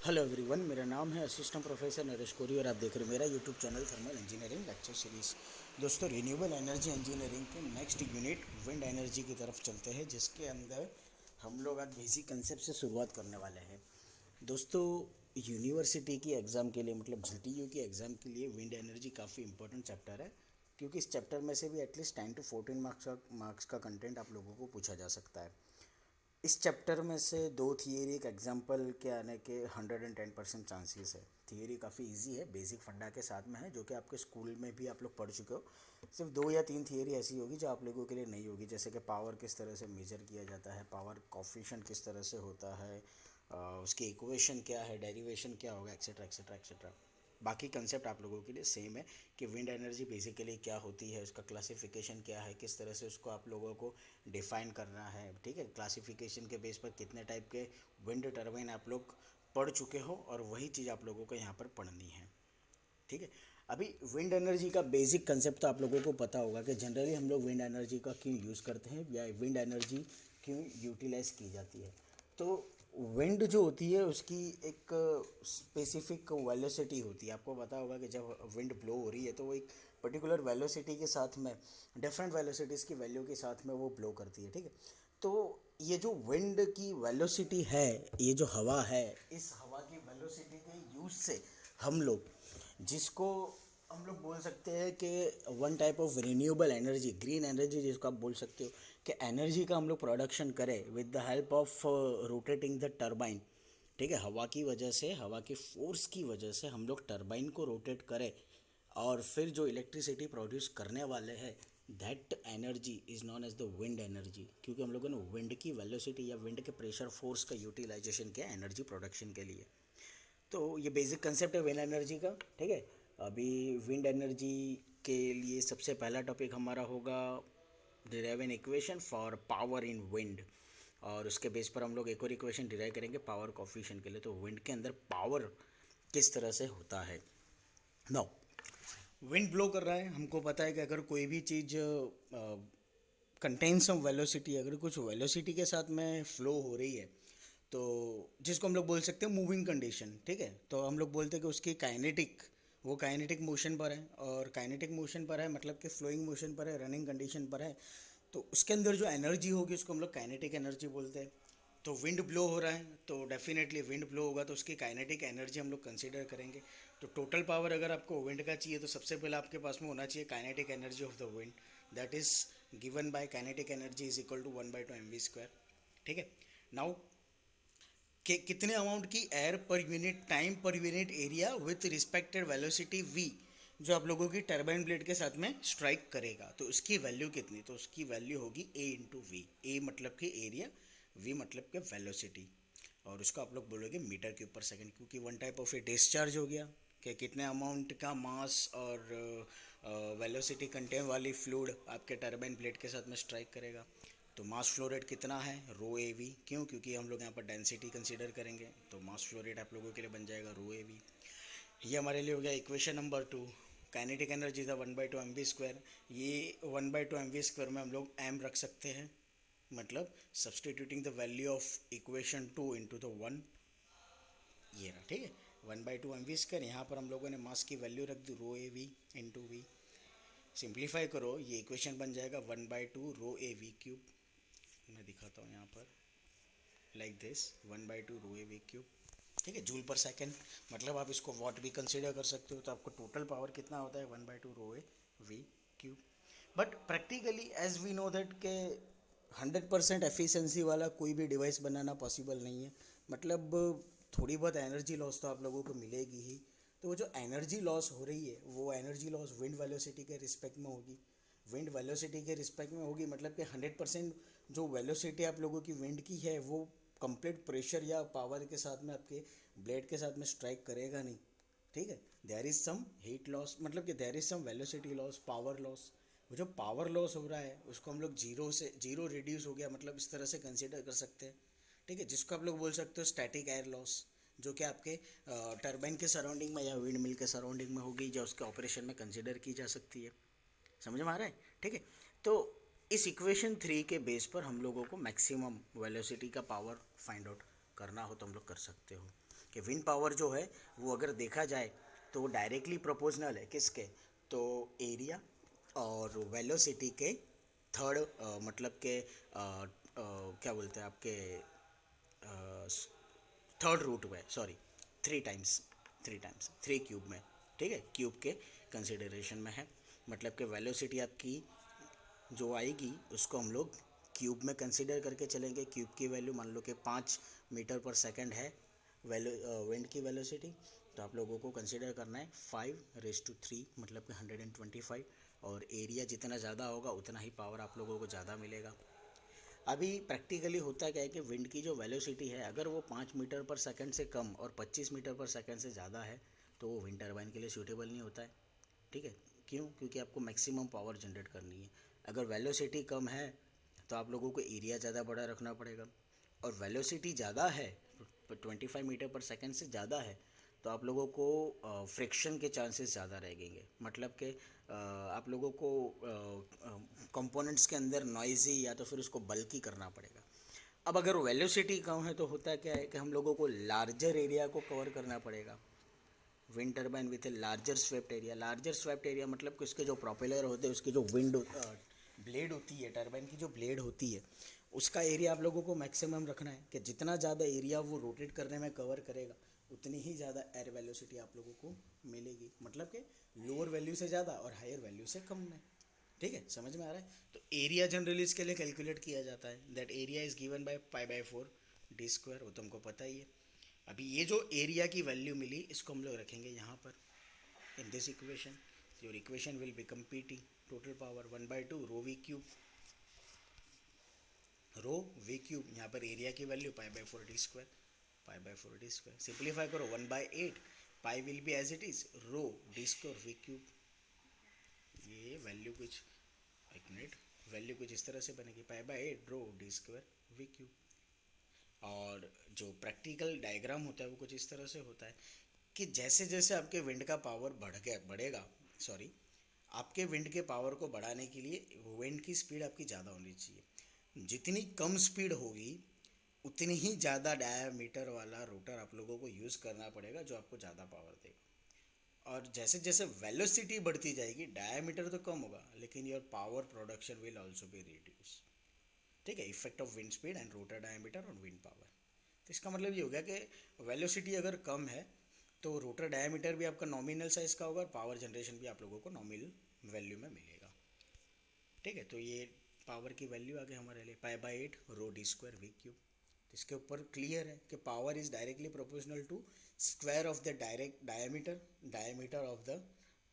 Hello everyone, मेरा नाम है असिस्टेंट प्रोफेसर नरेश कोरी और आप देख रहे हो मेरा YouTube channel thermal engineering lecture series. दोस्तों, रिन्यूएबल एनर्जी इंजीनियरिंग के नेक्स्ट यूनिट विंड एनर्जी की तरफ चलते हैं, जिसके अंदर हम लोग आज बेसिक कंसेप्ट से शुरुआत करने वाले हैं। दोस्तों, यूनिवर्सिटी की एग्ज़ाम के लिए मतलब जीटीयू की एग्ज़ाम के लिए विंड एनर्जी काफ़ी इंपॉर्टेंट चैप्टर है, क्योंकि इस चैप्टर में से भी एटलीस्ट 10 to 14 मार्क्स का कंटेंट आप लोगों को पूछा जा सकता है। इस चैप्टर में से दो थियरी एक एग्जाम्पल के आने के 110% चांसेस है। थियरी काफ़ी इजी है, बेसिक फंडा के साथ में है, जो कि आपके स्कूल में भी आप लोग पढ़ चुके हो। सिर्फ 2 या 3 थियरी ऐसी होगी जो आप लोगों के लिए नहीं होगी, जैसे कि पावर किस तरह से मेजर किया जाता है, पावर कोफिशिएंट किस तरह से होता है, उसकी इक्वेशन क्या है, डेरिवेशन क्या होगा, एक्सेट्रा एक्सेट्रा एक्सेट्रा। बाकी कंसेप्ट आप लोगों के लिए सेम है कि विंड एनर्जी बेसिकली क्या होती है, उसका क्लासिफिकेशन क्या है, किस तरह से उसको आप लोगों को डिफाइन करना है। ठीक है, क्लासिफिकेशन के बेस पर कितने टाइप के विंड टर्बाइन आप लोग पढ़ चुके हो, और वही चीज़ आप लोगों को यहाँ पर पढ़नी है। ठीक है, अभी विंड एनर्जी का बेसिक कंसेप्ट तो आप लोगों को पता होगा कि जनरली हम लोग विंड एनर्जी का क्यों यूज़ करते हैं या विंड एनर्जी क्यों यूटिलाइज की जाती है। तो विंड जो होती है उसकी एक स्पेसिफिक वेलोसिटी होती है। आपको पता होगा कि जब विंड ब्लो हो रही है तो वो एक पर्टिकुलर वेलोसिटी के साथ में, डिफरेंट वेलोसिटीज़ की वैल्यू के साथ में वो ब्लो करती है। ठीक है, तो ये जो विंड की वेलोसिटी है, ये जो हवा है, इस हवा की वेलोसिटी के यूज़ से हम लोग, जिसको हम लोग बोल सकते हैं कि one type of renewable energy, green energy जिसको आप बोल सकते हो, कि एनर्जी का हम लोग प्रोडक्शन करें with the help of rotating the turbine. ठीक है, हवा की वजह से, हवा की फोर्स की वजह से हम लोग टरबाइन को रोटेट करें और फिर जो इलेक्ट्रिसिटी प्रोड्यूस करने वाले हैं, that energy is known as the wind energy, क्योंकि हम लोगों ने विंड की वेलोसिटी या विंड के प्रेशर फोर्स का यूटिलाइजेशन किया एनर्जी प्रोडक्शन के लिए। तो ये बेसिक कंसेप्ट है विंड एनर्जी का। ठीक है, अभी विंड एनर्जी के लिए सबसे पहला टॉपिक हमारा होगा derive an equation for power in wind, और उसके बेस पर हम लोग एक और इक्वेशन डिराइव करेंगे पावर कोफिशिएंट के लिए। तो विंड के अंदर पावर किस तरह से होता है। नाउ, विंड ब्लो कर रहा है, हमको पता है कि अगर कोई भी चीज़ कंटेन सम वेलोसिटी, अगर कुछ वेलोसिटी के साथ में फ्लो हो रही है, तो जिसको हम लोग बोल सकते हैं मूविंग कंडीशन। ठीक है, तो हम लोग बोलते हैं कि उसकी काइनेटिक, वो काइनेटिक मोशन पर है, और काइनेटिक मोशन पर है मतलब कि फ्लोइंग मोशन पर है, रनिंग कंडीशन पर है। तो उसके अंदर जो एनर्जी होगी उसको हम लोग काइनेटिक एनर्जी बोलते हैं। तो विंड ब्लो हो रहा है तो डेफिनेटली विंड ब्लो होगा तो उसकी काइनेटिक एनर्जी हम लोग कंसीडर करेंगे। तो टोटल पावर अगर आपको विंड का चाहिए तो सबसे पहले आपके पास में होना चाहिए kinetic energy of the wind, that is given by kinetic energy is equal to 1/2 mv²। ठीक है, नाउ कि कितने अमाउंट की एयर पर यूनिट टाइम पर unit area with respected velocity v जो आप लोगों की टर्बाइन ब्लेड के साथ में स्ट्राइक करेगा, तो उसकी वैल्यू कितनी, तो उसकी वैल्यू होगी a इंटू वी। ए मतलब कि एरिया, v मतलब कि वेलोसिटी, और उसको आप लोग बोलोगे मीटर क्यूब पर सेकंड, क्योंकि one type of A discharge हो गया कि कितने अमाउंट का मास और वेलोसिटी कंटेन वाली फ्लूइड आपके टर्बाइन प्लेट के साथ में स्ट्राइक करेगा। तो मास फ्लो रेट कितना है, रो ए वी, क्यों, क्योंकि हम लोग यहाँ पर डेंसिटी कंसीडर करेंगे, तो मास फ्लो रेट आप लोगों के लिए बन जाएगा रो ए वी। ये हमारे लिए हो गया इक्वेशन नंबर 2। काइनेटिक एनर्जी था 1/2 mv², ये 1/2 mv² में हम लोग एम रख सकते हैं, मतलब substituting the value of equation 2 into the 1, ये रहा। ठीक है, 1/2 mv², यहाँ पर हम लोगों ने मास की वैल्यू रख दी rho A V into V. Simplify करो, ये इक्वेशन बन जाएगा 1/2 रो ए वी क्यूब। मैं दिखाता हूँ यहाँ पर, like this, 1/2 rho A V cube. ठीक है, जूल पर सेकेंड, मतलब आप इसको वॉट भी कंसिडर कर सकते हो, तो आपको टोटल पावर कितना होता है 1/2 rho A V cube. But practically as we know that के 100% एफिशिएंसी वाला कोई भी डिवाइस बनाना पॉसिबल नहीं है, मतलब थोड़ी बहुत एनर्जी लॉस तो आप लोगों को मिलेगी ही। तो वो जो एनर्जी लॉस हो रही है वो एनर्जी लॉस विंड वेलोसिटी के रिस्पेक्ट में होगी, विंड वेलोसिटी के रिस्पेक्ट में होगी, मतलब कि 100% जो वेलोसिटी आप लोगों की विंड की है वो कंप्लीट प्रेशर या पावर के साथ में आपके ब्लेड के साथ में स्ट्राइक करेगा नहीं। ठीक है, there is some heat loss, मतलब कि there is some velocity loss, power loss. वो जो पावर लॉस हो रहा है उसको हम लोग जीरो से, जीरो रिड्यूस हो गया मतलब इस तरह से कंसिडर कर सकते हैं। ठीक है, जिसको आप लोग बोल सकते हो स्टैटिक एयर लॉस, जो कि आपके टरबाइन के सराउंडिंग में या विंड मिल के सराउंडिंग में होगी, जो उसके ऑपरेशन में कंसिडर की जा सकती है। समझ में आ रहा है। ठीक है, तो इस इक्वेशन 3 के बेस पर हम लोगों को मैक्सिमम वेलोसिटी का पावर फाइंड आउट करना हो तो हम लोग कर सकते हो। कि विंड पावर जो है वो अगर देखा जाए तो वो डायरेक्टली प्रोपोर्शनल है किसके, तो एरिया और वेलोसिटी के थर्ड, मतलब के क्या बोलते हैं आपके थर्ड रूट में, sorry, three times three cube में, ठीक है, क्यूब के कंसिडरेशन में है। मतलब कि वेलोसिटी आपकी जो आएगी उसको हम लोग क्यूब में कंसिडर करके चलेंगे। क्यूब की वैल्यू मान लो कि 5 मीटर पर सेकंड है विंड की वेलोसिटी, तो आप लोगों को कंसिडर करना है 5⁻³ मतलब कि 125। और एरिया जितना ज़्यादा होगा उतना ही पावर आप लोगों को ज़्यादा मिलेगा। अभी प्रैक्टिकली होता क्या है कि विंड की जो वेलोसिटी है अगर वो 5 मीटर पर सेकंड से कम और 25 मीटर पर सेकंड से ज़्यादा है तो वो विंड टर्बाइन के लिए सूटेबल नहीं होता है, ठीक है। क्यों? क्योंकि आपको मैक्सिमम पावर जनरेट करनी है। अगर वेलोसिटी कम है तो आप लोगों को एरिया ज़्यादा बड़ा रखना पड़ेगा, और वेलोसिटी ज़्यादा है 25 मीटर पर सेकंड से ज़्यादा है तो आप लोगों को फ्रिक्शन के चांसेस ज़्यादा रहेंगे। मतलब कि आप लोगों को कंपोनेंट्स के अंदर नॉइज़ी या तो फिर उसको बल्की करना पड़ेगा। अब अगर वेलोसिटी कम है तो होता क्या है कि हम लोगों को लार्जर एरिया को कवर करना पड़ेगा। Wind turbine with a larger swept area मतलब कि उसके जो प्रोपेलर होते हैं, उसके जो विंड ब्लेड होती है, टर्बाइन की जो ब्लेड होती है, उसका एरिया आप लोगों को मैक्सिमम रखना है कि जितना ज़्यादा एरिया वो रोटेट करने में कवर करेगा उतनी ही ज़्यादा एयर वेलोसिटी आप लोगों को मिलेगी। मतलब कि लोअर वैल्यू से ज़्यादा और हायर वैल्यू से कम में, ठीक है, समझ में आ रहा है। तो एरिया जनरली इसके लिए कैलकुलेट किया जाता है, that area is given by π/4 d², वो तुमको पता ही है। अभी ये जो एरिया की वैल्यू मिली इसको हम लोग रखेंगे यहाँ पर in this equation. Your equation will become PT, total power 1/2 rho v cube, यहाँ पर एरिया की वैल्यू π/4 d², सिंप्लीफाई करो 1/8, pi will be as it is rho d²v cube. ये वैल्यू कुछ, एक मिनट, वैल्यू कुछ इस तरह से बनेगी π/8 रो d²v क्यूब। और जो प्रैक्टिकल डायग्राम होता है वो कुछ इस तरह से होता है कि जैसे जैसे आपके विंड का पावर बढ़ेगा, सॉरी, आपके विंड के पावर को बढ़ाने के लिए विंड की स्पीड आपकी ज़्यादा होनी चाहिए। जितनी कम स्पीड होगी उतनी ही ज़्यादा डायामीटर वाला रोटर आप लोगों को यूज़ करना पड़ेगा जो आपको ज़्यादा पावर देगा। और जैसे जैसे वेलोसिटी बढ़ती जाएगी डायामीटर तो कम होगा लेकिन your power production will also be reduce, ठीक है। Effect of wind speed and rotor diameter on wind power. तो इसका मतलब ये हो गया कि वेलोसिटी अगर कम है तो रोटर डायमीटर भी आपका नॉमिनल साइज़ का होगा और पावर जनरेशन भी आप लोगों को नॉमिनल वैल्यू में मिलेगा, ठीक है। तो ये पावर की वैल्यू आगे हमारे लिए π/8 रो d²v क्यूब। तो इसके ऊपर क्लियर है कि power is directly proportional to square of the diameter of the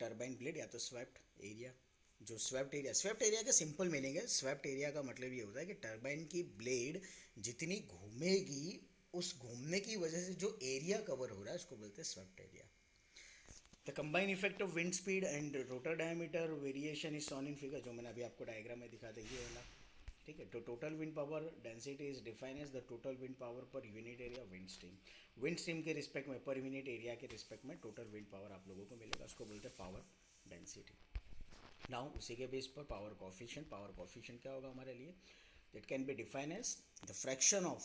turbine blade या तो स्वेप्ट एरिया। जो स्वेप्ट एरिया का सिंपल मीनिंग है, स्वेप्ट एरिया का मतलब ये होता है कि टर्बाइन की ब्लेड जितनी घूमेगी उस घूमने की वजह से जो एरिया कवर हो रहा है उसको बोलते हैं swept area. The combine effect of wind speed and rotor diameter variation is shown in figure, जो मैंने अभी आपको डायग्राम में दिखा दी है वाला, ठीक है। तो total wind power density is define as the total wind power per unit area wind stream के रिस्पेक्ट में, पर यूनिट एरिया के रिस्पेक्ट में टोटल विंड पावर आप लोगों को मिलेगा, उसको बोलते हैं पावर डेंसिटी। नाउ उसी के बेस पर पावर कॉफिशिएंट क्या होगा हमारे लिए, it can be define as the fraction of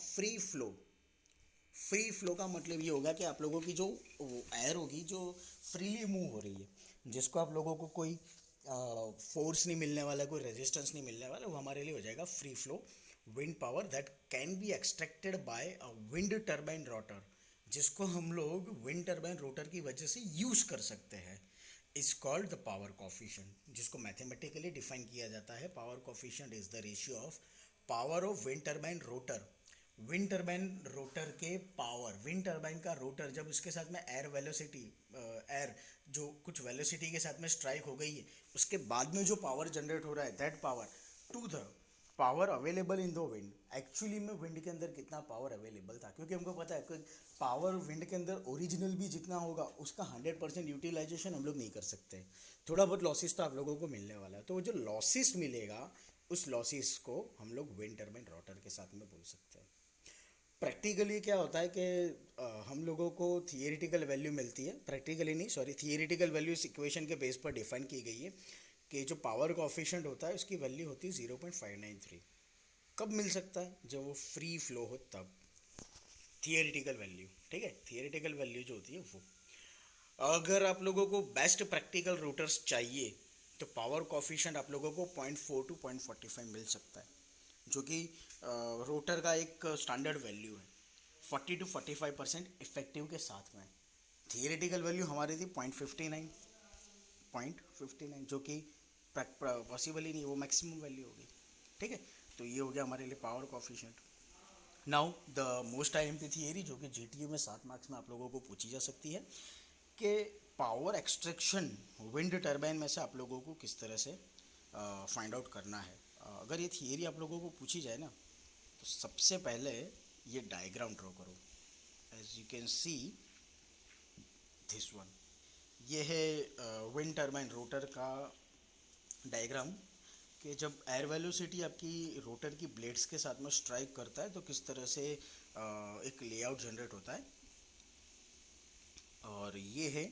free flow का मतलब ये होगा कि आप लोगों की जो एयर होगी जो फ्रीली मूव हो रही है, जिसको आप लोगों को कोई फोर्स नहीं मिलने वाला, कोई रेजिस्टेंस नहीं मिलने वाला, वो हमारे लिए हो जाएगा free flow wind power that can be extracted bye a wind turbine rotor, जिसको हम लोग विंड टर्बाइन रोटर की वजह से यूज़ कर सकते हैं। Is called the power coefficient, जिसको मैथमेटिकली डिफाइन किया जाता है। Power coefficient is the ratio of power of wind turbine rotor, wind turbine rotor के पावर, विंड टर्बाइन का रोटर जब उसके साथ में एयर जो कुछ वेलोसिटी के साथ में स्ट्राइक हो गई है उसके बाद में जो पावर जनरेट हो रहा है that power to the power available in the wind. Actually में विंड के अंदर कितना पावर अवेलेबल था, क्योंकि हमको पता है कि पावर विंड के अंदर ओरिजिनल भी जितना होगा उसका 100% यूटिलाइजेशन हम लोग नहीं कर सकते, थोड़ा बहुत लॉसेस तो आप लोगों को मिलने वाला है। तो वो जो लॉसेस मिलेगा उस लॉसेस को हम लोग विंड टर्बाइन रोटर के साथ में बोल सकते हैं। प्रैक्टिकली क्या होता है कि हम लोगों को थियरिटिकल वैल्यू मिलती है, प्रैक्टिकली नहीं, सॉरी, थियरिटिकल वैल्यू इस इक्वेशन के बेस पर डिफाइन की गई है कि जो पावर कोएफिशिएंट होता है उसकी वैल्यू होती है 0.593। कब मिल सकता है, जब वो फ्री फ्लो हो तब। थियरिटिकल वैल्यू, ठीक है, थियरिटिकल वैल्यू जो होती है वो। अगर आप लोगों को बेस्ट प्रैक्टिकल रोटर्स चाहिए तो पावर कॉफिशिएंट आप लोगों को 0.4 टू 0.45 मिल सकता है, जो कि रोटर का एक स्टैंडर्ड वैल्यू है, 40 to 45% इफेक्टिव के साथ में। थियरेटिकल वैल्यू हमारी थी 0.59, जो कि पॉसिबल ही नहीं, वो मैक्सिमम वैल्यू होगी, ठीक है। तो ये हो गया हमारे लिए power coefficient. Now the most IMP theory जो कि जीटीयू में 7 मार्क्स में आप लोगों को पूछी जा सकती है, कि पावर एक्सट्रैक्शन विंड टर्बाइन में से आप लोगों को किस तरह से फाइंड आउट करना है। अगर ये थियरी आप लोगों को पूछी जाए ना, तो सबसे पहले ये डायग्राम ड्रॉ करो। As you can see this one, ये है विंड टर्बाइन रोटर का डायग्राम, कि जब एयर वेलोसिटी आपकी रोटर की ब्लेड्स के साथ में स्ट्राइक करता है तो किस तरह से एक लेआउट जनरेट होता है। और ये है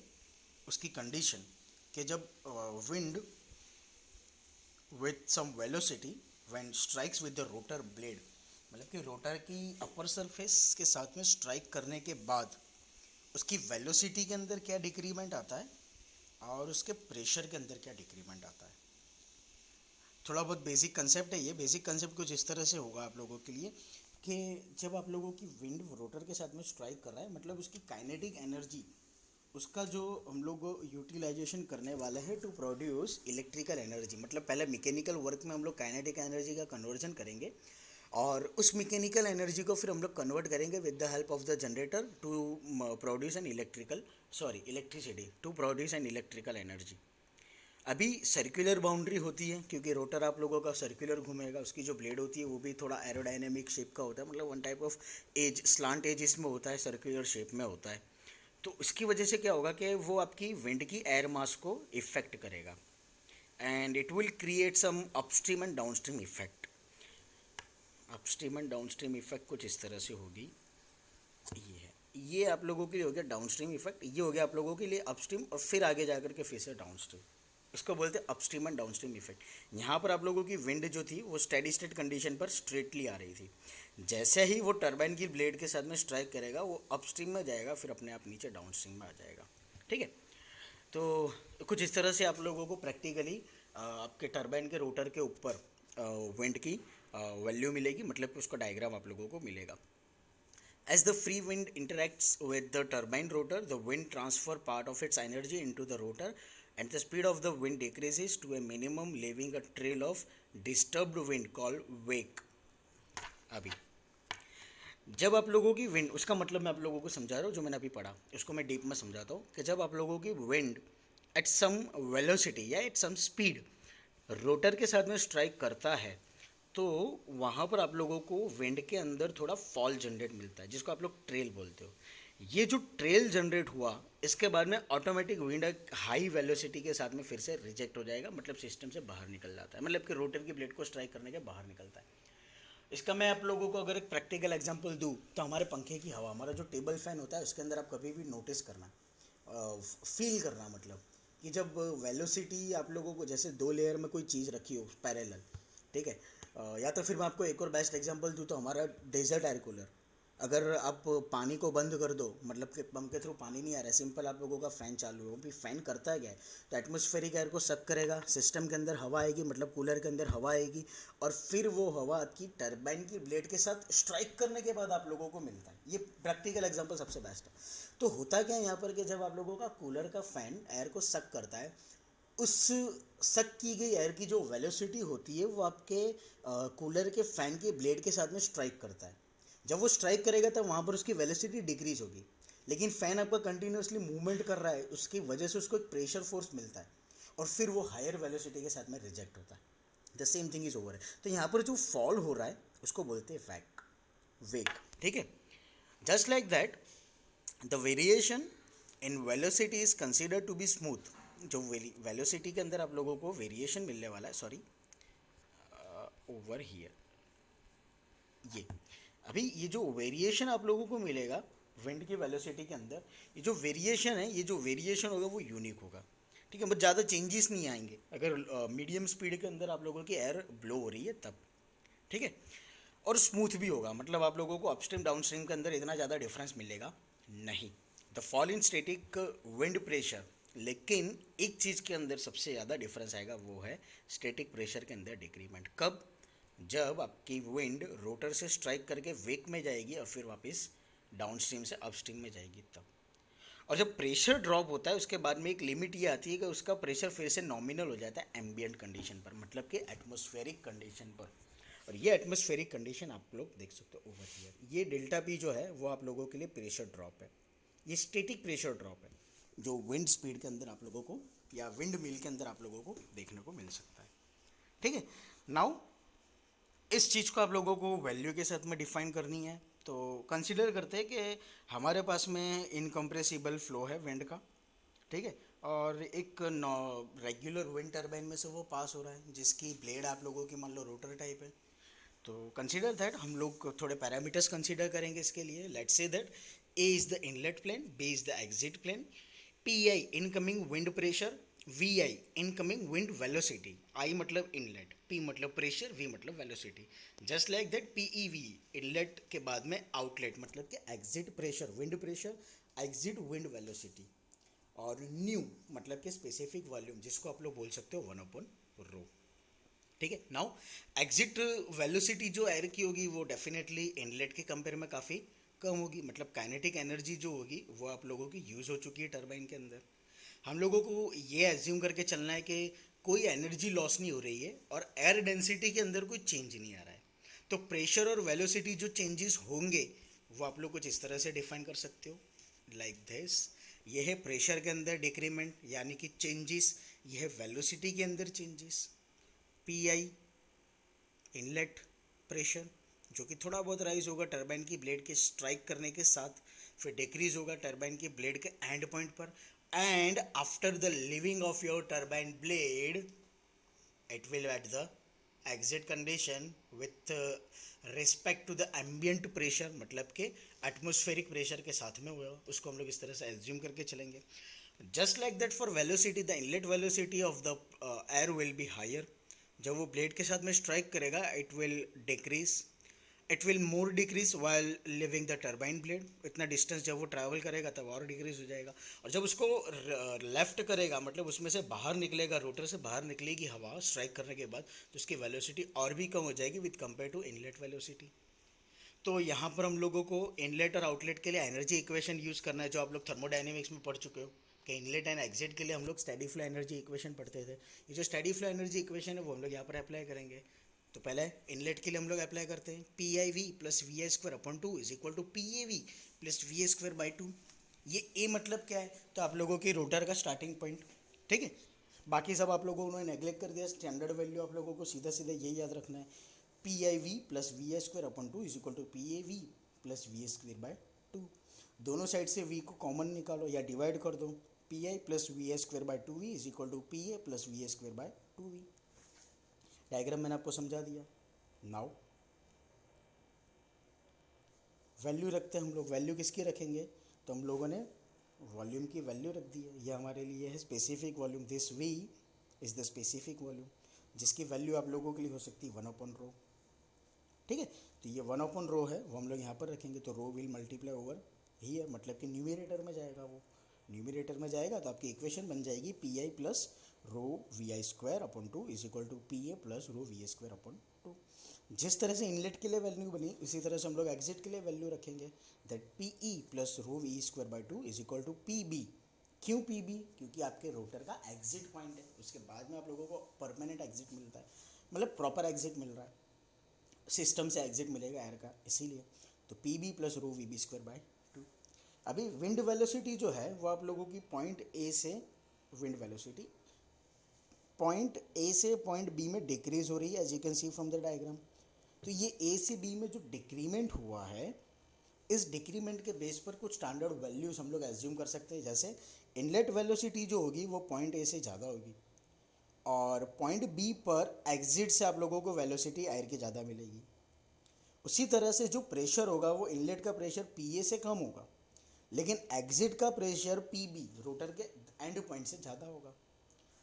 उसकी कंडीशन, कि जब wind with some velocity when strikes with the rotor blade, मतलब कि रोटर की अपर सरफेस के साथ में स्ट्राइक करने के बाद उसकी वेलोसिटी के अंदर क्या डिक्रीमेंट आता है और उसके प्रेशर के अंदर क्या डिक्रीमेंट आता है। थोड़ा बहुत बेसिक कंसेप्ट है ये। बेसिक कंसेप्ट कुछ इस तरह से होगा आप लोगों के लिए, कि जब आप लोगों की विंड रोटर के साथ में स्ट्राइक कर रहा है, मतलब उसकी काइनेटिक एनर्जी, उसका जो हम लोग यूटिलाइजेशन करने वाले हैं टू प्रोड्यूस इलेक्ट्रिकल एनर्जी, मतलब पहले मैकेनिकल वर्क में हम लोग काइनेटिक एनर्जी का कन्वर्जन करेंगे, और उस मैकेनिकल एनर्जी को फिर हम लोग कन्वर्ट करेंगे with the help of the generator to produce an electricity, to produce an electrical energy. अभी सर्कुलर बाउंड्री होती है, क्योंकि रोटर आप लोगों का सर्कुलर घूमेगा, उसकी जो ब्लेड होती है वो भी थोड़ा एरोडायनेमिक शेप का होता है, मतलब one type of edge, slant edge इसमें होता है, सर्कुलर शेप में होता है। तो उसकी वजह से क्या होगा कि वो आपकी विंड की एयर मास को इफेक्ट करेगा, and it will create some upstream and downstream effect. Upstream and downstream effect कुछ इस तरह से होगी। ये है, ये आप लोगों के लिए हो गया डाउनस्ट्रीम इफेक्ट, ये हो गया आप लोगों के लिए अपस्ट्रीम, और फिर आगे जाकर के फिर से डाउनस्ट्रीम। इसको बोलते हैं अपस्ट्रीम एंड डाउनस्ट्रीम इफेक्ट। यहाँ पर आप लोगों की विंड जो थी वो स्टेडी स्टेट कंडीशन पर स्ट्रेटली आ रही थी, जैसे ही वो टरबाइन की ब्लेड के साथ में स्ट्राइक करेगा वो अपस्ट्रीम में जाएगा, फिर अपने आप नीचे डाउनस्ट्रीम में आ जाएगा, ठीक है। तो कुछ इस तरह से आप लोगों को प्रैक्टिकली आपके टरबाइन के रोटर के ऊपर विंड की वैल्यू मिलेगी, मतलब कि उसका डायग्राम आप लोगों को मिलेगा। As the free wind interacts with the turbine rotor, the wind transfer part of its energy into the rotor, and the speed of the wind decreases to a minimum, leaving a trail of disturbed wind called wake. अभी जब आप लोगों की wind, उसका मतलब मैं आप लोगों को समझा रहा हूँ, जो मैंने अभी पढ़ा उसको मैं डीप में समझाता हूँ, कि जब आप लोगों की विंड एट सम वेलोसिटी या एट सम स्पीड रोटर के साथ में स्ट्राइक करता है, तो वहाँ पर आप लोगों को विंड के अंदर थोड़ा फॉल जनरेट मिलता है, जिसको आप लोग ट्रेल बोलते हो। ये जो ट्रेल जनरेट हुआ, इसके बाद में ऑटोमेटिक विंड हाई वेलोसिटी के साथ में फिर से रिजेक्ट हो जाएगा, मतलब सिस्टम से बाहर निकल जाता है, मतलब कि रोटर की ब्लेड को स्ट्राइक करने के बाहर निकलता है। इसका मैं आप लोगों को अगर एक प्रैक्टिकल एग्जांपल दूँ, तो हमारे पंखे की हवा, हमारा जो टेबल फैन होता है, उसके अंदर आप कभी भी नोटिस करना, फील करना, मतलब कि जब वेलोसिटी आप लोगों को, जैसे 2 लेयर में कोई चीज़ रखी हो पैरेलल, ठीक है, या तो फिर मैं आपको एक और बेस्ट एग्जांपल दूँ, तो हमारा डेजर्ट एयर कूलर, अगर आप पानी को बंद कर दो, मतलब कि पंप के थ्रू पानी नहीं आ रहा है, सिंपल आप लोगों का फ़ैन चालू हो, भी फ़ैन करता है क्या है, तो एटमॉस्फेरिक एयर को सक करेगा, सिस्टम के अंदर हवा आएगी, मतलब कूलर के अंदर हवा आएगी, और फिर वो हवा आपकी टरबाइन की ब्लेड के साथ स्ट्राइक करने के बाद आप लोगों को मिलता है। ये प्रैक्टिकल एग्जाम्पल सबसे बेस्ट है। तो होता क्या है यहाँ पर, कि जब आप लोगों का कूलर का फ़ैन एयर को सक करता है, उस सक की गई एयर की जो वेलोसिटी होती है वो आपके कूलर के फ़ैन के ब्लेड के साथ में स्ट्राइक करता है। जब वो स्ट्राइक करेगा तब वहाँ पर उसकी वेलोसिटी डिक्रीज होगी, लेकिन फ़ैन आपका कंटिन्यूसली मूवमेंट कर रहा है, उसकी वजह से उसको एक प्रेशर फोर्स मिलता है, और फिर वो हायर वेलोसिटी के साथ में रिजेक्ट होता है। The same thing is over है। तो यहाँ पर जो फॉल हो रहा है उसको बोलते हैं वेक, ठीक है। Just like that the variation in velocity is consider to be smooth. जो वेलोसिटी के अंदर आप लोगों को वेरिएशन मिलने वाला है, सॉरी ओवर हियर, ये अभी ये जो वेरिएशन आप लोगों को मिलेगा विंड की वेलोसिटी के अंदर, ये जो वेरिएशन है, ये जो वेरिएशन होगा वो यूनिक होगा, ठीक है। बट ज़्यादा चेंजेस नहीं आएंगे अगर मीडियम स्पीड के अंदर आप लोगों की एयर ब्लो हो रही है तब, ठीक है। और स्मूथ भी होगा, मतलब आप लोगों को अपस्ट्रीम डाउनस्ट्रीम के अंदर इतना ज़्यादा डिफरेंस मिलेगा नहीं। The fall in static wind pressure, लेकिन एक चीज़ के अंदर सबसे ज़्यादा डिफरेंस आएगा, वो है स्टैटिक प्रेशर के अंदर डिक्रीमेंट। कब? जब आपकी विंड रोटर से स्ट्राइक करके वेक में जाएगी और फिर वापस डाउनस्ट्रीम से अपस्ट्रीम में जाएगी तब। और जब प्रेशर ड्रॉप होता है उसके बाद में एक लिमिट ये आती है कि उसका प्रेशर फिर से नॉमिनल हो जाता है एम्बियंट कंडीशन पर, मतलब कि एटमॉस्फेरिक कंडीशन पर। और ये एटमॉस्फेरिक कंडीशन आप लोग देख सकते हो ओवर हियर। ये डेल्टा पी जो है वो आप लोगों के लिए प्रेशर ड्रॉप है, ये स्टैटिक प्रेशर ड्रॉप है जो विंड स्पीड के अंदर आप लोगों को या विंड मिल के अंदर आप लोगों को देखने को मिल सकता है। ठीक है, नाउ इस चीज़ को आप लोगों को वैल्यू के साथ में डिफाइन करनी है। तो कंसिडर करते हैं कि हमारे पास में इनकम्प्रेसिबल फ्लो है विंड का, ठीक है, और एक रेगुलर विंड टर्बाइन में से वो पास हो रहा है जिसकी ब्लेड आप लोगों की मान लो रोटर टाइप है। तो कंसिडर दैट हम लोग थोड़े पैरामीटर्स कंसिडर करेंगे इसके लिए। Let's say that A is the inlet plane, B is the exit plane, P I incoming wind pressure, V I incoming wind velocity. I मतलब इनलेट, पी मतलब प्रेशर, वी मतलब velocity. Just like that P E V inlet के बाद में outlet मतलब कि exit pressure wind pressure, exit wind velocity, और nu मतलब कि स्पेसिफिक वॉल्यूम जिसको आप लोग बोल सकते हो 1/रो। ठीक है, नाउ एग्जिट वेलोसिटी जो एयर की होगी वो डेफिनेटली इनलेट के कंपेयर में काफ़ी कम होगी, मतलब काइनेटिक एनर्जी जो होगी वो आप लोगों की यूज़ हो चुकी है टरबाइन के अंदर। हम लोगों को ये एज्यूम करके चलना है कि कोई एनर्जी लॉस नहीं हो रही है और एयर डेंसिटी के अंदर कोई चेंज नहीं आ रहा है। तो प्रेशर और वेलोसिटी जो चेंजेस होंगे वो आप लोग कुछ इस तरह से डिफाइन कर सकते हो लाइक दिस। ये है प्रेशर के अंदर डिक्रीमेंट यानी कि चेंजेस, ये है वेलोसिटी के अंदर changes. P I inlet pressure जो कि थोड़ा बहुत राइज होगा टरबाइन की ब्लेड के स्ट्राइक करने के साथ, फिर डिक्रीज होगा टरबाइन की ब्लेड के एंड पॉइंट पर, and after the leaving of your turbine blade it will at the exit condition with respect to the ambient pressure, मतलब कि एटमोस्फेरिक प्रेशर के साथ में हुआ, उसको हम लोग इस तरह से एज्यूम करके चलेंगे। Just like that for velocity the inlet velocity of the air will be higher. जब वो ब्लेड के साथ में स्ट्राइक करेगा it will decrease, it will more decrease while leaving the turbine blade. इतना डिस्टेंस जब वो ट्रैवल करेगा तब और डिक्रीज हो जाएगा। और जब उसको लेफ्ट करेगा मतलब उसमें से बाहर निकलेगा, रोटर से बाहर निकलेगी हवा स्ट्राइक करने के बाद, तो उसकी वेलोसिटी और भी कम हो जाएगी with compare to inlet velocity. तो यहाँ पर हम लोगों को इनलेट और आउटलेट के लिए एनर्जी इक्वेशन यूज़ करना है जो आप लोग थर्मोडाइनमिक्स में पढ़ चुके हो कि इनलेट एंड एग्जिट के लिए हम लोग स्टेडी फ्लो एनर्जी इक्वेशन पढ़ते थे। ये जो स्टेडी फ्लो एनर्जी इक्वेशन है वो हम लोग यहाँ पर अप्लाई करेंगे। तो पहले इनलेट के लिए हम लोग अप्लाई करते हैं P I V plus V I square upon two is equal to P A V plus V A square by two. ये ए मतलब क्या है? तो आप लोगों की रोटर का स्टार्टिंग पॉइंट, ठीक है। बाकी सब आप लोगों ने नेग्लेक्ट कर दिया, स्टैंडर्ड वैल्यू आप लोगों को सीधा सीधा यही याद रखना है, P I V plus V I square upon two is equal to P A V plus V A square by two. दोनों साइड से वी को कॉमन निकालो या डिवाइड कर दो, P I plus V A square by two V is equal to P A plus V A square by two V. Diagram मैंने आपको समझा दिया। नाउ वैल्यू रखते हैं हम लोग। वैल्यू किसकी रखेंगे? तो हम लोगों ने वॉल्यूम की वैल्यू रख दी है। ये हमारे लिए है specific volume, this V is the specific volume जिसकी वैल्यू आप लोगों के लिए हो सकती है 1/रो, ठीक है। तो ये 1/रो है वो हम लोग यहाँ पर रखेंगे, तो रो विल मल्टीप्लाई ओवर ही है, मतलब कि न्यूमिनेटर में जाएगा, वो न्यूमिनेटर में जाएगा तो आपकी इक्वेशन बन जाएगी P I plus rho V I square upon two is equal to P A plus rho V A square upon two. जिस तरह से इनलेट के लिए वैल्यू बनी उसी तरह से हम लोग एग्जिट के लिए वैल्यू रखेंगे, that P E plus rho V square by two is equal to P B. क्यों पी बी? क्योंकि आपके रोटर का एग्जिट पॉइंट है, उसके बाद में आप लोगों को परमानेंट एग्जिट मिलता है, मतलब प्रॉपर एग्जिट मिल रहा है, सिस्टम से एग्जिट मिलेगा एयर का, इसीलिए। तो P B plus rho V B square by two. अभी विंड वेलोसिटी जो है वो आप लोगों की पॉइंट ए से विंड वेलोसिटी पॉइंट ए से पॉइंट बी में डिक्रीज हो रही है as you can see from the diagram. तो ये ए से बी में जो डिक्रीमेंट हुआ है, इस डिक्रीमेंट के बेस पर कुछ स्टैंडर्ड वैल्यूज हम लोग एज्यूम कर सकते हैं, जैसे इनलेट वेलोसिटी जो होगी वो पॉइंट ए से ज़्यादा होगी और पॉइंट बी पर एग्जिट से आप लोगों को वेलोसिटी एयर की ज़्यादा मिलेगी। उसी तरह से जो प्रेशर होगा वो इनलेट का प्रेशर पी ए से कम होगा, लेकिन एग्जिट का प्रेशर पी बी रोटर के एंड पॉइंट से ज़्यादा होगा।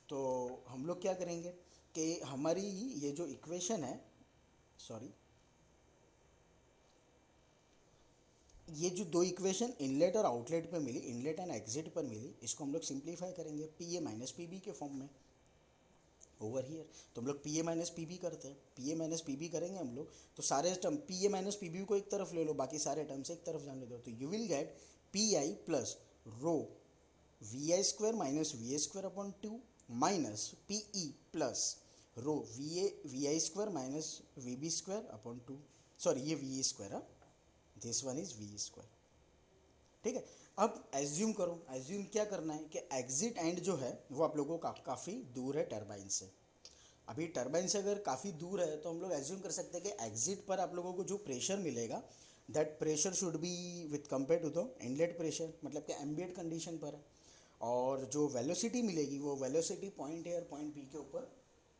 तो हम लोग क्या करेंगे कि हमारी ये जो इक्वेशन है, सॉरी ये जो दो इक्वेशन इनलेट और आउटलेट पे मिली, इनलेट एंड एग्जिट पर मिली, इसको हम लोग सिंप्लीफाई करेंगे P A minus P B के फॉर्म में ओवर हियर। तो हम लोग P A minus P B करते हैं, P A minus P B करेंगे हम लोग, तो सारे term P A minus P B को एक तरफ ले लो, बाकी सारे टर्म से एक तरफ जाने दो, तो you will get P I plus rho V I square minus V A square upon 2 minus P E plus rho V I square minus V B square upon 2, sorry ये V A square, this one is V square. ठीक है, अब assume करो, assume क्या करना है कि exit and जो है वो आप लोगों का काफ़ी दूर है टरबाइन से। अभी टरबाइन से अगर काफ़ी दूर है तो हम लोग एज्यूम कर सकते हैं कि एग्जिट पर आप लोगों को जो प्रेशर मिलेगा that pressure should be with compare to the inlet pressure, मतलब कि एम्बिएंट कंडीशन पर है। और जो वेलोसिटी मिलेगी वो वेलोसिटी पॉइंट ए और पॉइंट बी के ऊपर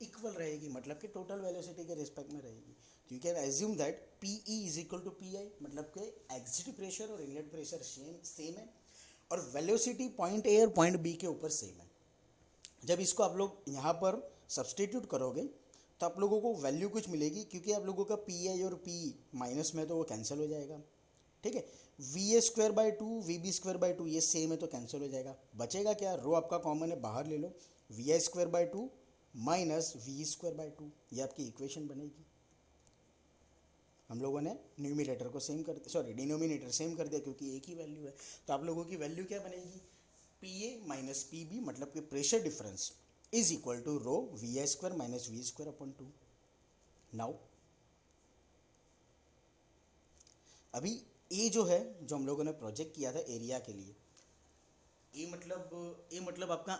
इक्वल रहेगी, मतलब कि टोटल वेलोसिटी के रिस्पेक्ट में रहेगी। तो you can assume that P E is equal to P I, मतलब कि एग्जिट प्रेशर और इनलेट प्रेशर सेम है और वेलोसिटी पॉइंट ए और पॉइंट बी के ऊपर सेम है। जब इसको आप लोग यहाँ पर सब्सटीट्यूट करोगे तो आप लोगों को वैल्यू कुछ मिलेगी, क्योंकि आप लोगों का पी आई और पी माइनस में तो वो कैंसिल हो जाएगा। ठीक है, V A square by two V B square by two ये सेम है तो कैंसिल हो जाएगा, बचेगा क्या, रो आपका कॉमन है बाहर ले लो, V I square by two minus V square by two, ये आपकी इक्वेशन बनेगी। हम लोगों ने न्यूमिनेटर को सेम कर, सॉरी डिनोमिनेटर सेम कर दिया क्योंकि एक ही वैल्यू है। तो आप लोगों की वैल्यू क्या बनेगी, P A minus P B, मतलब कि pressure difference is equal to rho V I square minus V square upon 2। Now अभी ए जो है, जो हम लोगों ने प्रोजेक्ट किया था एरिया के लिए, ए मतलब आपका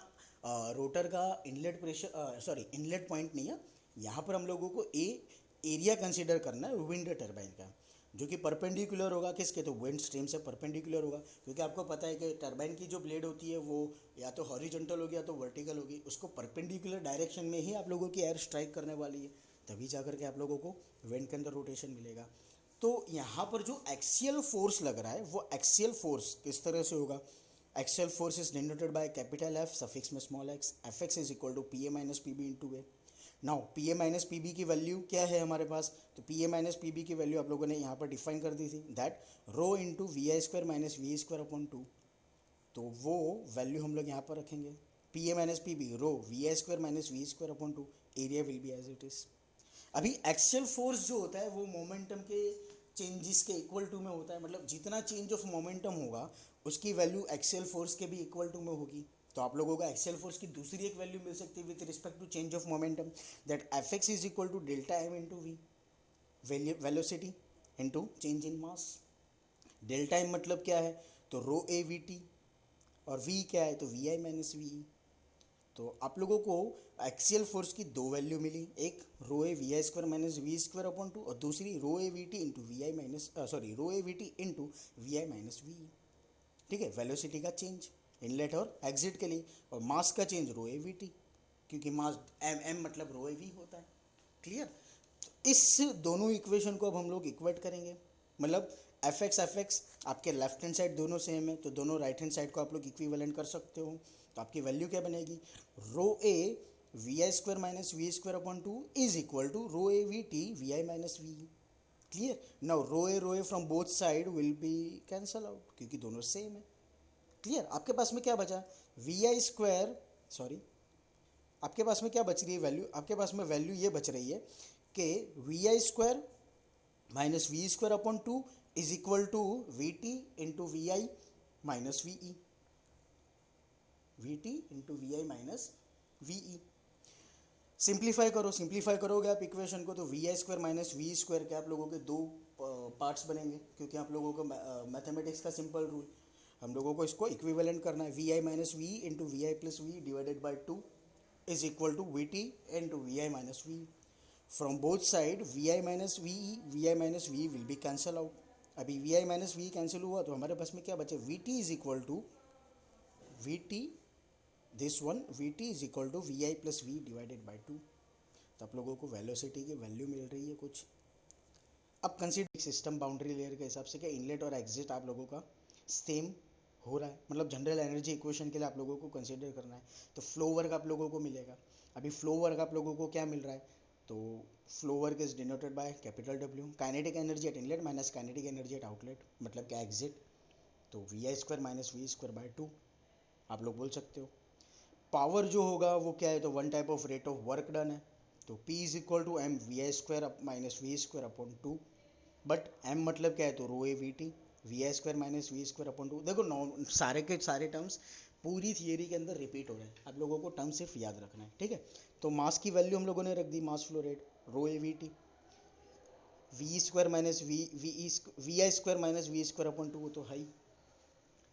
रोटर का inlet pressure, sorry inlet point नहीं है, यहाँ पर हम लोगों को ए एरिया कंसीडर करना है विंड टरबाइन का, जो कि परपेंडिकुलर होगा किसके, तो विंड स्ट्रीम से परपेंडिकुलर होगा, क्योंकि आपको पता है कि टरबाइन की जो ब्लेड होती है वो या तो हॉरिजॉन्टल होगी या तो वर्टिकल होगी, उसको परपेंडिकुलर डायरेक्शन में ही आप लोगों की एयर स्ट्राइक करने वाली है, तभी जा करके आप लोगों को विंड के अंदर रोटेशन मिलेगा। तो यहाँ पर जो एक्सियल फोर्स लग रहा है वो एक्सियल फोर्स किस तरह से होगा, axial force is denoted by capital F suffix में small X, F X is equal to P A minus P B into A. Now P A minus P B की वैल्यू क्या है हमारे पास, तो P A minus P B की value आप लोगों ने यहाँ पर डिफाइन कर दी थी, that rho into V I square minus V square upon 2, तो वो वैल्यू हम लोग यहाँ पर रखेंगे, P A minus P B rho V I square minus V square upon 2, area will be as it is. अभी एक्सियल फोर्स जो होता है वो मोमेंटम के चेंजेस के इक्वल टू में होता है, मतलब जितना चेंज ऑफ मोमेंटम होगा उसकी वैल्यू एक्सियल फोर्स के भी इक्वल टू में होगी। तो आप लोगों को एक्सियल फोर्स की दूसरी एक वैल्यू मिल सकती है with respect to change of momentum, that F X is equal to delta M into V, velocity into change in mass. Delta M मतलब क्या है, तो रो ए वी टी, और वी क्या है, तो V I minus V E. तो आप लोगों को एक्सियल फोर्स की दो वैल्यू मिली, एक rho A V I square minus V square upon 2 और दूसरी rho A V T into V I minus, sorry rho A V T into V I minus V. ठीक है, वेलोसिटी का change inlet और exit के लिए, और mass का change rho A V T, क्योंकि मास एम एम मतलब रो ए वी होता है। क्लियर, तो इस दोनों इक्वेशन को अब हम लोग इक्वेट करेंगे, मतलब एफ एक्स आपके लेफ्ट हैंड साइड दोनों सेम है तो दोनों राइट हैंड साइड को आप लोग इक्विवेलेंट कर सकते हो। तो आपकी वैल्यू क्या बनेगी, rho A V I square minus V square upon 2 is equal to rho A V T V I minus V. Clear, now rho A from both side will be cancel out क्योंकि दोनों same है। Clear, आपके पास में क्या बचा, we I square, sorry आपके पास में क्या बच रही है वैल्यू, आपके पास में वैल्यू ये बच रही है कि V I square minus V square upon 2 is equal to V T into V I minus V E, V T into V I minus V E. Simplify करो, सिंप्लीफाई करोगे आप इक्वेशन को तो V I square minus V square के आप लोगों के दो पार्ट्स बनेंगे, क्योंकि आप लोगों को मैथमेटिक्स का सिंपल रूल, हम लोगों को इसको इक्विवेलेंट करना है, V I minus V into V I plus V divided by 2 is equal to V T into V I minus V. From both side V I minus V will be cancel out. अभी V I minus V cancel हुआ तो हमारे पास में क्या बचे, V T is equal to V T, this one V T is equal to V I plus V divided by 2। तो आप लोगों को वेलोसिटी की वैल्यू मिल रही है कुछ। अब कंसीडर सिस्टम बाउंड्री लेयर के हिसाब से क्या इनलेट और एग्जिट आप लोगों का सेम हो रहा है, मतलब जनरल एनर्जी इक्वेशन के लिए आप लोगों को कंसीडर करना है, तो फ्लो वर्क आप लोगों को मिलेगा। अभी फ्लो वर्क आप लोगों को क्या मिल रहा है, तो flow work is denoted by capital W. Kinetic energy at inlet minus kinetic energy at outlet, मतलब क्या एग्जिट, तो V I square minus V square by 2 आप लोग बोल सकते हो। पावर जो होगा वो क्या है, तो one type of rate of work done है, तो P is equal to M V I square minus V square upon 2। But m मतलब क्या है, तो rho A V T, V I square minus V square upon 2। देखो सारे के सारे टर्म्स पूरी थियरी के अंदर रिपीट हो रहे हैं, आप लोगों को टर्म सिर्फ याद रखना है, ठीक है। तो मास की वैल्यू हम लोगों ने रख दी, mass flow rate rho A V T, V square minus V I square minus V square upon 2, तो हाई।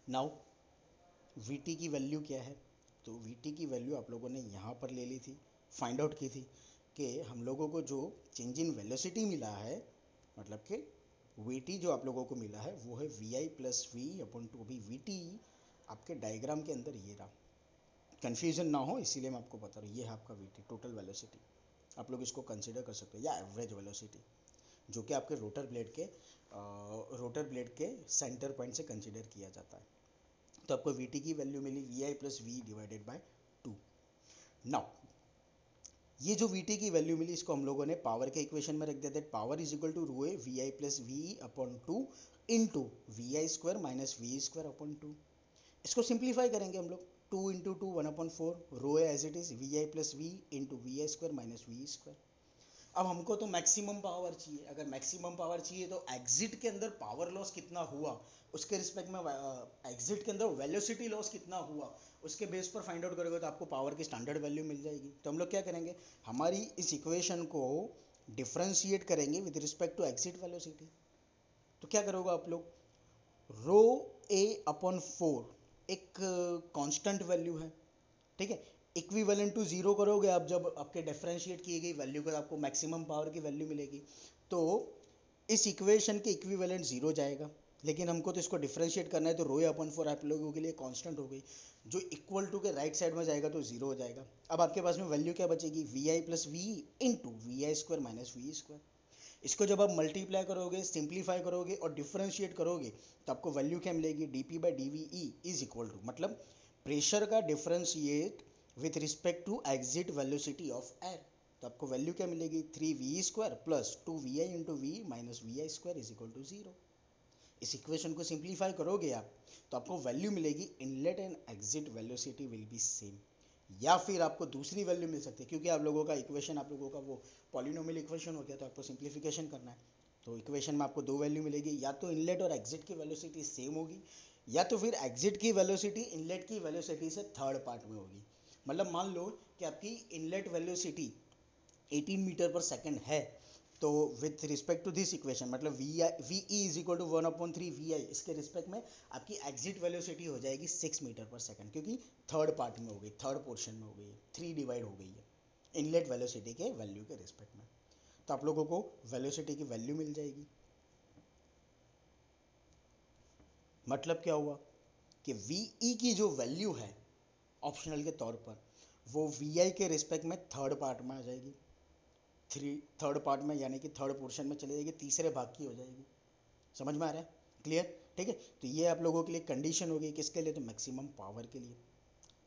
नाउ वी टी की वैल्यू क्या है, तो वी टी की वैल्यू आप लोगों ने यहाँ पर ले ली थी, फाइंड आउट की थी कि हम लोगों को जो चेंज इन वेलोसिटी मिला है, मतलब कि वी टी जो आप लोगों को मिला है वो है V I plus V upon 2। भी वी टी आपके डायग्राम के अंदर ये रहा, कन्फ्यूजन ना हो इसीलिए मैं आपको बता रहा हूँ, ये है आपका वी टी टोटल वेलोसिटी। आप लोग इसको कंसिडर कर सकते हो, या एवरेज वेलोसिटी, जो कि आपके रोटर ब्लेड के सेंटर पॉइंट से कंसिडर किया जाता है। तो आपको वी टी की वैल्यू मिली V I plus V divided by 2। Now ये जो वी टी की वैल्यू मिली इसको हम लोगों ने पावर के इक्वेशन में रख दिया था, power is equal to rho A V I plus V upon 2 into V I square minus V square upon 2। इसको सिंप्लीफाई करेंगे हम लोग, 2 into 2 1/4, rho A as it is V I plus V into V I square minus V square. अब हमको तो maximum power चाहिए, अगर maximum power चाहिए तो एग्जिट के अंदर पावर लॉस कितना हुआ उसके रिस्पेक्ट में एग्जिट के अंदर वेलोसिटी लॉस कितना हुआ उसके बेस पर फाइंड आउट करोगे तो आपको पावर की स्टैंडर्ड वैल्यू मिल जाएगी। तो हम लोग क्या करेंगे, हमारी इस इक्वेशन को डिफ्रेंशिएट करेंगे with respect to exit velocity. तो क्या करोगे आप लोग, रो ए अपॉन 4 एक कांस्टेंट वैल्यू है, ठीक है, इक्विवेलेंट टू जीरो करोगे आप, जब आपके डिफरेंशिएट की गई वैल्यू को आपको मैक्सिमम पावर की वैल्यू मिलेगी, तो इस इक्वेशन के इक्विवेलेंट जीरो जाएगा, लेकिन हमको तो इसको डिफरेंशिएट करना है, तो रो अपन फोर आप लोगों के लिए कांस्टेंट हो गई, जो इक्वल टू के राइट साइड में जाएगा तो जीरो हो जाएगा। अब आपके पास में वैल्यू क्या बचेगी, V I plus V into V I square minus V square. इसको जब आप मल्टीप्लाई करोगे, सिंप्लीफाई करोगे और डिफरेंशिएट करोगे तो आपको वैल्यू क्या मिलेगी, D P by D V E is equal to, मतलब प्रेशर का differentiate with respect to exit velocity of air. तो आपको वैल्यू क्या मिलेगी, 3v square plus 2vi into V minus V I square is equal to zero. इस equation को simplify करोगे आप तो आपको वैल्यू मिलेगी, inlet and exit velocity will be same. या फिर आपको दूसरी वैल्यू मिल सकती है, क्योंकि आप लोगों का इक्वेशन आप लोगों का वो पॉलिनोमियल इक्वेशन हो गया, तो आपको सिंप्लीफिकेशन करना है। तो इक्वेशन में आपको दो वैल्यू मिलेगी, या तो इनलेट और एग्जिट की वेलोसिटी सेम होगी, या तो फिर एग्जिट की वेलोसिटी इनलेट की वेलोसिटी से थर्ड पार्ट में होगी। मतलब मान लो कि आपकी इनलेट वेलोसिटी 18 मीटर पर सेकंड है, तो with respect to this equation, मतलब V E is equal to 1/3 V I, इसके रिस्पेक्ट में आपकी एग्जिट वेलोसिटी हो जाएगी 6 मीटर पर सेकंड, क्योंकि थर्ड पार्ट में हो गई, थर्ड पोर्शन में हो गई है, 3 डिवाइड हो गई है इनलेट वेलोसिटी के वैल्यू के रिस्पेक्ट में। तो आप लोगों को वेलोसिटी की वैल्यू मिल जाएगी। मतलब क्या हुआ कि वी ई की जो वैल्यू है ऑप्शनल के तौर पर, वो वी आई के रिस्पेक्ट में थर्ड पार्ट में आ जाएगी, थर्ड पार्ट में, यानी कि थर्ड पोर्शन में चली जाएगी, तीसरे भाग की हो जाएगी। समझ में आ रहा है, क्लियर, ठीक है। तो ये आप लोगों के लिए कंडीशन होगी, किसके लिए, तो मैक्सिमम पावर के लिए।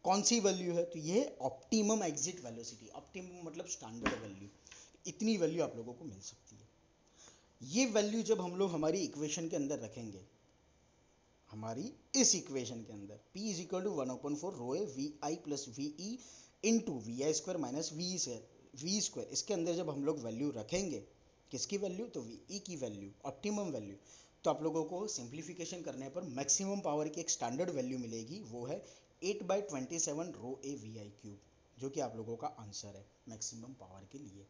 कौन सी वैल्यू है, तो ये ऑप्टिमम एग्जिट वेलोसिटी, ऑप्टिमम मतलब स्टैंडर्ड वैल्यू, इतनी वैल्यू आप लोगों को मिल सकती है। ये वैल्यू जब हम लोग हमारी इक्वेशन के अंदर रखेंगे, हमारी इस इक्वेशन के अंदर P is equal to 1/4 rho A V I plus V E into V I square minus V square, इसके अंदर जब हम लोग वैल्यू रखेंगे, किसकी वैल्यू, तो वी ई की वैल्यू, ऑप्टिमम वैल्यू, तो आप लोगों को सिंप्लीफिकेशन करने पर मैक्सिमम पावर की एक स्टैंडर्ड वैल्यू मिलेगी, वो है 8/27 rho A V I cube, जो कि आप लोगों का आंसर है मैक्सिमम पावर के लिए,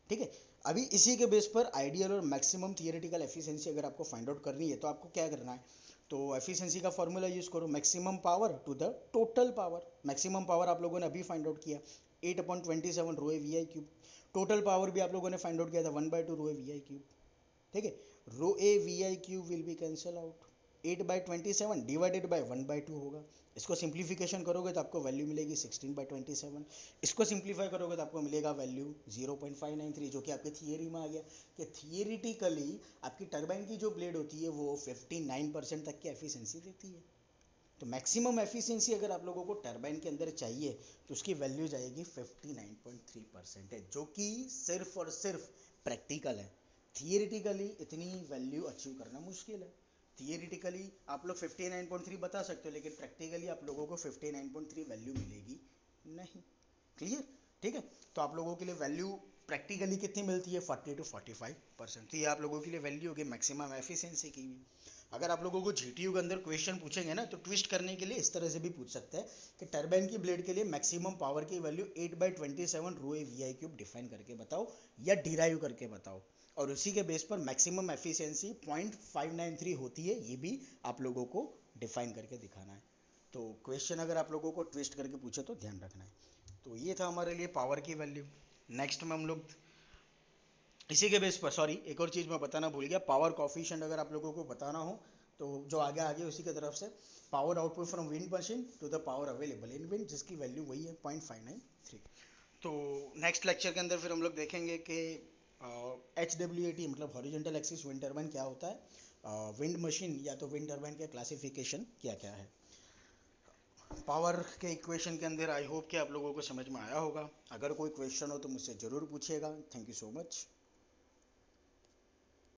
ठीक है। अभी इसी के बेस पर आइडियल और मैक्सिमम थियोरेटिकल एफिशिएंसी अगर आपको फाइंड आउट करनी है तो आपको क्या करना है, तो एफिशिएंसी का फॉर्मूला यूज करो, maximum power to the total power. Maximum power आप लोगों ने अभी फाइंड आउट किया 8/27 rho A V I cube, total power भी आप लोगों ने फाइंड आउट किया था 1/2 rho A V I cube, ठीक है। Rho A V I cube will be cancel out, 8/27 divided by 1/2 होगा, इसको सिंप्लीफिकेशन करोगे तो आपको वैल्यू मिलेगी 16/27, इसको सिंप्लीफाई करोगे तो आपको मिलेगा वैल्यू 0.593, जो कि आपके थियरी में आ गया कि थियरिटिकली आपकी टरबाइन की जो ब्लेड होती है वो 59% तक की एफिशिएंसी देती है। तो मैक्सिमम एफिशिएंसी अगर आप लोगों को टरबाइन के अंदर चाहिए तो उसकी वैल्यू जाएगी 59.3%, जो कि सिर्फ और सिर्फ प्रैक्टिकल है। थियरिटिकली इतनी वैल्यू अचीव करना मुश्किल है। थियरिटिकली आप लोग 59.3 बता सकते हो, लेकिन प्रैक्टिकली आप लोगों को 59.3 वैल्यू मिलेगी नहीं। क्लियर? ठीक है, तो आप लोगों के लिए वैल्यू प्रैक्टिकली कितनी मिलती है, 40 to 45%। तो ये आप लोगों के लिए वैल्यू होगी मैक्सिमम एफिशिएंसी की भी। अगर आप लोगों को जीटीयू के अंदर क्वेश्चन पूछेंगे ना, तो ट्विस्ट करने के लिए इस तरह से भी पूछ सकते हैं कि टरबाइन की ब्लेड के लिए मैक्सिमम पावर की value 8/27 rho A V I cube define करके बताओ या डिराइव करके बताओ, और उसी के बेस पर मैक्सिमम एफिशिएंसी 0.593 होती है, ये भी आप लोगों को डिफाइन करके दिखाना है। तो क्वेश्चन अगर आप लोगों को ट्विस्ट करके पूछे तो ध्यान रखना है। तो ये था हमारे लिए पावर की वैल्यू। नेक्स्ट में हम लोग इसी के बेस पर, सॉरी एक और चीज़ मैं बताना भूल गया, पावर कॉफिशिएंट अगर आप लोगों को बताना हो तो जो आगे आगे उसी की तरफ से, power output from wind machine to the power available in wind, जिसकी वैल्यू वही है 0.593। तो नेक्स्ट लेक्चर के अंदर फिर हम लोग देखेंगे कि HWAT मतलब हॉरिजॉन्टल एक्सिस विंड टर्बाइन क्या होता है, विंड मशीन या तो विंड टर्बाइन के क्लासिफिकेशन क्या क्या है। पावर के इक्वेशन के अंदर आई होप कि आप लोगों को समझ में आया होगा। अगर कोई क्वेश्चन हो तो मुझसे ज़रूर पूछिएगा। Thank you so much.